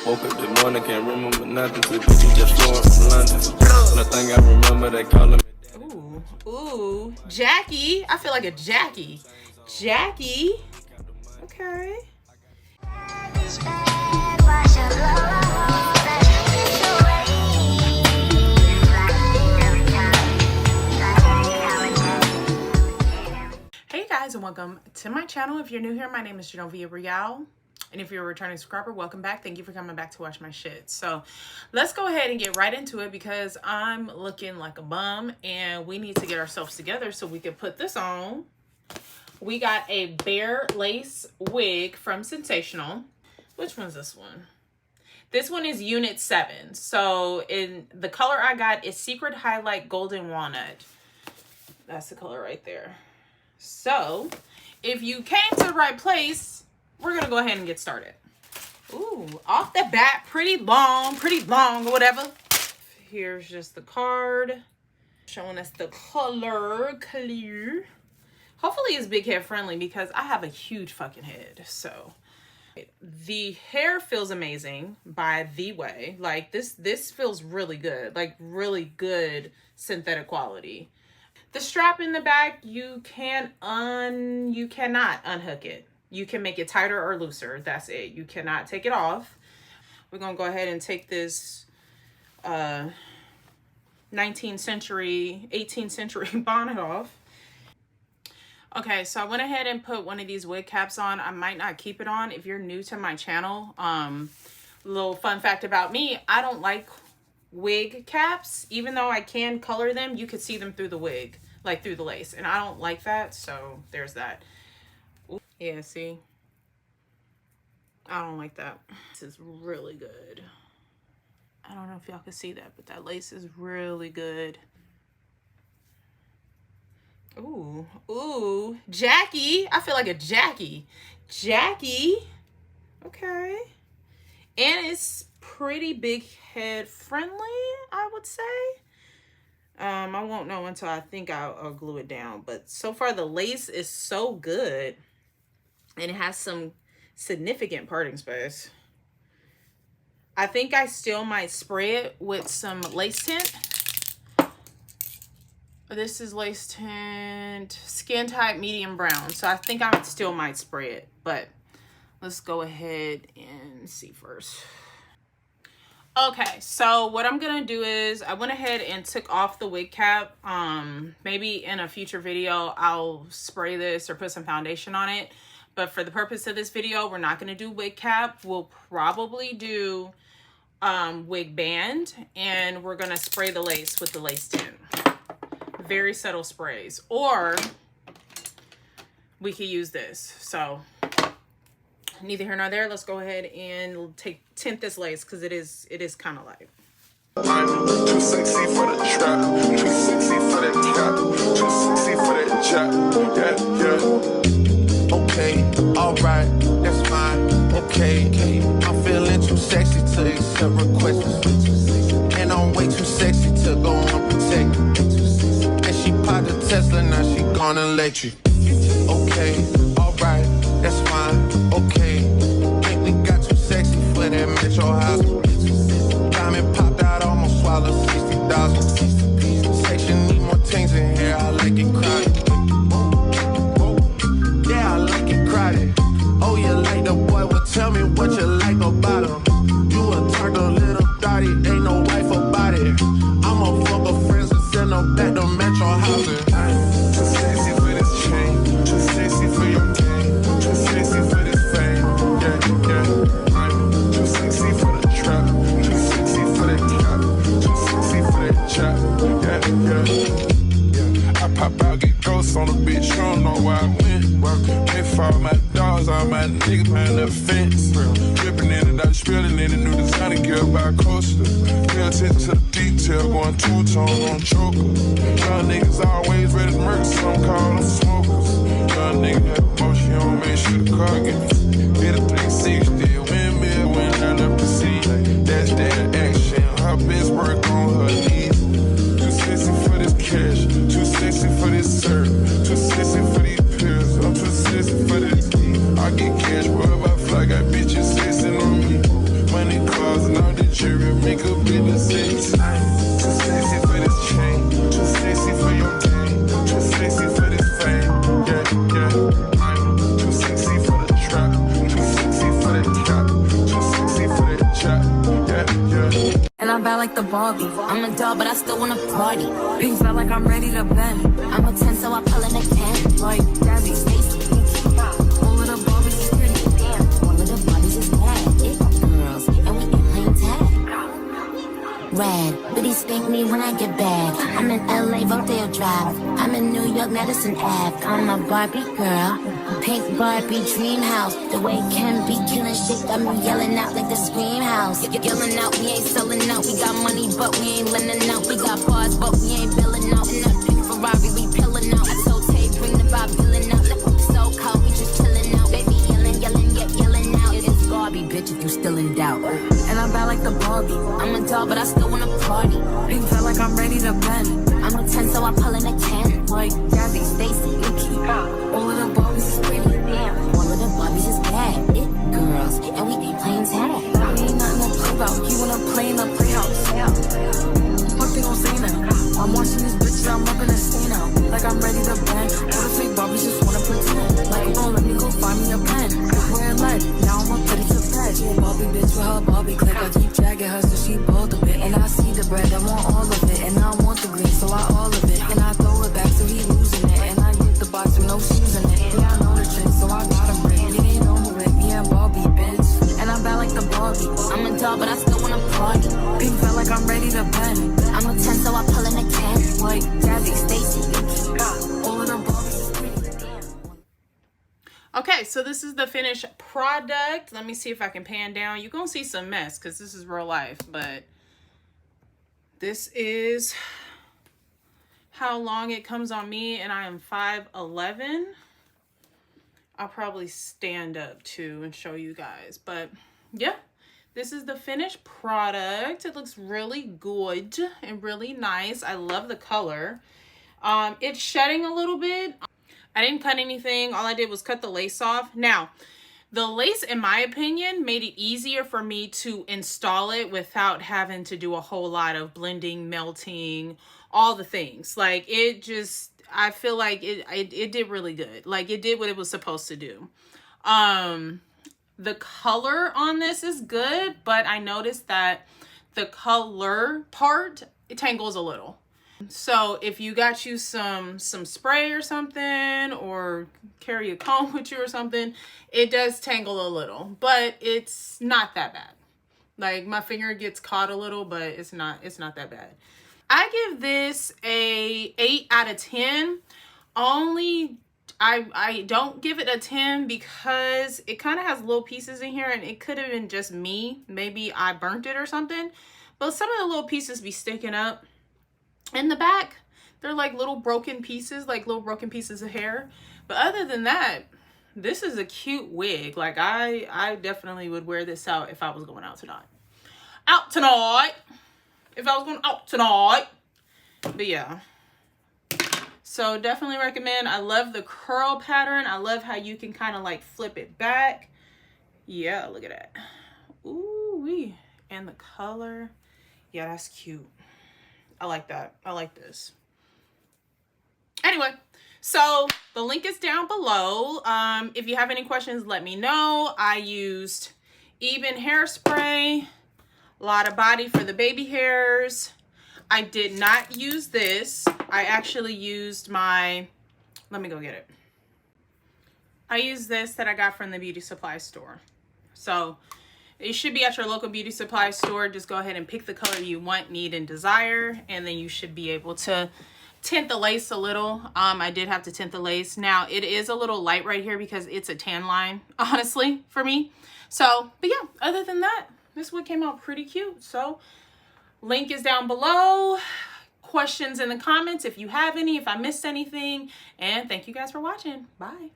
Woke up this morning, can't remember nothing. Till bitches just flowing from London. Nothing I remember, they calling me. Ooh, Jackie. I feel like a Jackie. Jackie. Okay. Hey guys, and welcome to my channel. If you're new here, my name is Genovia Real. And if you're a returning subscriber, welcome back. Thank you for coming back to watch my shit. So let's go ahead and get right into it because I'm looking like a bum and we need to get ourselves together so we can put this on. We got a bare lace wig from Sensationnel. Which one's this one? This one is Unit 7. So in the color I got is Secret Highlight Golden Walnut. That's the color right there. So if you came to the right place, we're going to go ahead and get started. Ooh, off the bat, pretty long or whatever. Here's just the card showing us the color clear. Hopefully it's big head friendly because I have a huge fucking head. So the hair feels amazing by The Way. Like this feels really good, like really good synthetic quality. The strap in the back, you cannot unhook it. You can make it tighter or looser. That's it. You cannot take it off. We're going to go ahead and take this 18th century bonnet off. Okay, so I went ahead and put one of these wig caps on. I might not keep it on. If you're new to my channel, little fun fact about me, I don't like wig caps. Even though I can color them, you could see them through the wig, like through the lace. And I don't like that, so there's that. Yeah, see? I don't like that. This is really good. I don't know if y'all can see that, but that lace is really good. Ooh, Jackie. I feel like a Jackie. Jackie. Okay. And it's pretty big head friendly, I would say. I won't know until I think I'll glue it down. But so far the lace is so good. And it has some significant parting space. I think I still might spray it with some lace tint. This is lace tint, skin type medium brown. So I think I still might spray it. But let's go ahead and see first. Okay, so what I'm going to do is I went ahead and took off the wig cap. Maybe in a future video, I'll spray this or put some foundation on it. But for the purpose of this video, we're not going to do wig cap. We'll probably do wig band. And we're going to spray the lace with the lace tint. Very subtle sprays. Or we could use this. So neither here nor there. Let's go ahead and tint this lace because it is kind of light. I'm too sexy for the trap, too sexy for that cap, too sexy for that jack. Yeah. Okay, alright, that's fine. Okay, I'm feeling too sexy to accept requests, and I'm way too sexy to go unprotected. And she popped the Tesla, now she gone electric. Okay, alright, that's fine. Okay, think we got too sexy for that metro house. Diamond popped out, almost swallowed 60,000. Section need more things in here, I like it crowded. Oh, you like the boy, well tell me what you like about him. You a turtle little thotty, ain't no wife about it. I'm a fuck of friends and send them back to metro housing. Too sexy for this chain, too sexy for your game, too sexy for this fame. Yeah. I'm too sexy for the trap, too sexy for that cap, too sexy for that chat. Yeah. I pop out, get ghosts on the bitch, you don't know where I went. They follow my dogs, all my niggas behind the fence. Dripping in and out, spilling in the new designer gear by coaster. Pay attention to the detail, going two-tone on choker. Young niggas always ready to murder, some call them smokers. Young nigga had emotion, you don't make sure the car get me. Hit a 360, windmill when I left the seat. That's that action, her best work on her knees. Too sexy for this cash, too sexy for this serve, too sexy for these pills. I'm too sexy for this. I get cash wherever I fly, got bitches sexing on me. Money jewelry, makeup, and the sex. Too sexy for this chain, too sexy for your game, too sexy for this fame. Yeah, yeah. I'm too sexy for the trap, too sexy for the cap, too sexy for the chat. Yeah, yeah. And I'm bad like the Barbie. I'm a doll, but I still wanna party. Pink felt like I'm ready to bend. I'm a 10, so I pull in a 10. Like Jazzy, Stacy, all of the Barbies is pretty. Damn, all of the Barbies is bad. It girls, and we ain't playing tag. Rad, biddies spank me when I get back. I'm in LA, Rodeo Drive. I'm in New York, Madison Ave. I'm a Barbie girl. Pink Barbie dream house. The way Ken be killing shit got me yelling out like the scream house. Yelling out, we ain't selling out. We got money, but we ain't lending out. We got bars, but we ain't billing out. In that pink Ferrari, we pillin' out. I told Tay, bring the Bob Dylan out. So cold, we just chillin' out. Baby yelling, yelling, yet yelling out. It's Barbie, bitch, if you still in doubt. And I'm bad like the Barbie. I'm a doll, but I still wanna party. Pink felt like I'm ready to bend. I'm a 10, so I pull in a 10. Like Gabby, Stacy, Yuki. All of the Barbies is pretty. Damn, all of the Barbies is bad. It girls, and we ain't playing tag. We ain't nothing to play about. You wanna play in the playhouse? Fuck they gon' say now. I'm watching these bitches, I'm up in a scene now. Like I'm ready to bend. All the fake Barbies just wanna pretend. Like, oh, let me go find me a pen. Wearing lead, now I'm up ready to bed. Barbie bitch with her Barbie click. I keep dragging her so she bald a bit. And I see the bread, I want all of it. And I want the green, so I all of it. And I throw it back so he losing it. And I hit the box with no shoes in it. Yeah, I know the trick, so I got him rigged. It ain't no more with me and Barbie, bitch. And I'm bad like the Barbie. I'm a doll, but I still wanna party. Pink felt like I'm ready to bend. I'm a 10, so I pull in a 10. Like Jazzy, Stacy, Yuki. All of the Barbies is pretty. Damn. Okay, so this is the finished product. Let me see if I can pan down. You're gonna see some mess because this is real life, but this is how long it comes on me, and I am 5'11". I'll probably stand up too and show you guys, but yeah, this is the finished product. It looks really good and really nice. I love the color. It's shedding a little bit. I didn't cut anything. All I did was cut the lace off. Now, the lace, in my opinion, made it easier for me to install it without having to do a whole lot of blending, melting, all the things. Like, it just, I feel like it did really good. Like, it did what it was supposed to do. The color on this is good, but I noticed that the color part, it tangles a little. So if you got you some spray or something, or carry a comb with you or something, it does tangle a little, but it's not that bad. Like, my finger gets caught a little, but it's not that bad. I give this a 8 out of 10. Only I don't give it a 10 because it kind of has little pieces in here, and it could have been just me. Maybe I burnt it or something, but some of the little pieces be sticking up in the back. They're like little broken pieces, of hair. But other than that, this is a cute wig. Like, I definitely would wear this out if I was going out tonight. If I was going out tonight. But yeah. So definitely recommend. I love the curl pattern. I love how you can kind of like flip it back. Yeah, look at that. Ooh-wee. And the color. Yeah, that's cute. I like that. I like this. Anyway, so the link is down below. If you have any questions, let me know. I used Even hairspray, a lot of body for the baby hairs. I did not use this. I actually used my, let me go get it. I used this that I got from the beauty supply store. So it should be at your local beauty supply store. Just go ahead and pick the color you want, need, and desire. And then you should be able to tint the lace a little. I did have to tint the lace. Now it is a little light right here because it's a tan line, honestly, for me. So, but yeah, other than that, this one came out pretty cute. So link is down below. Questions in the comments if you have any, if I missed anything. And thank you guys for watching. Bye.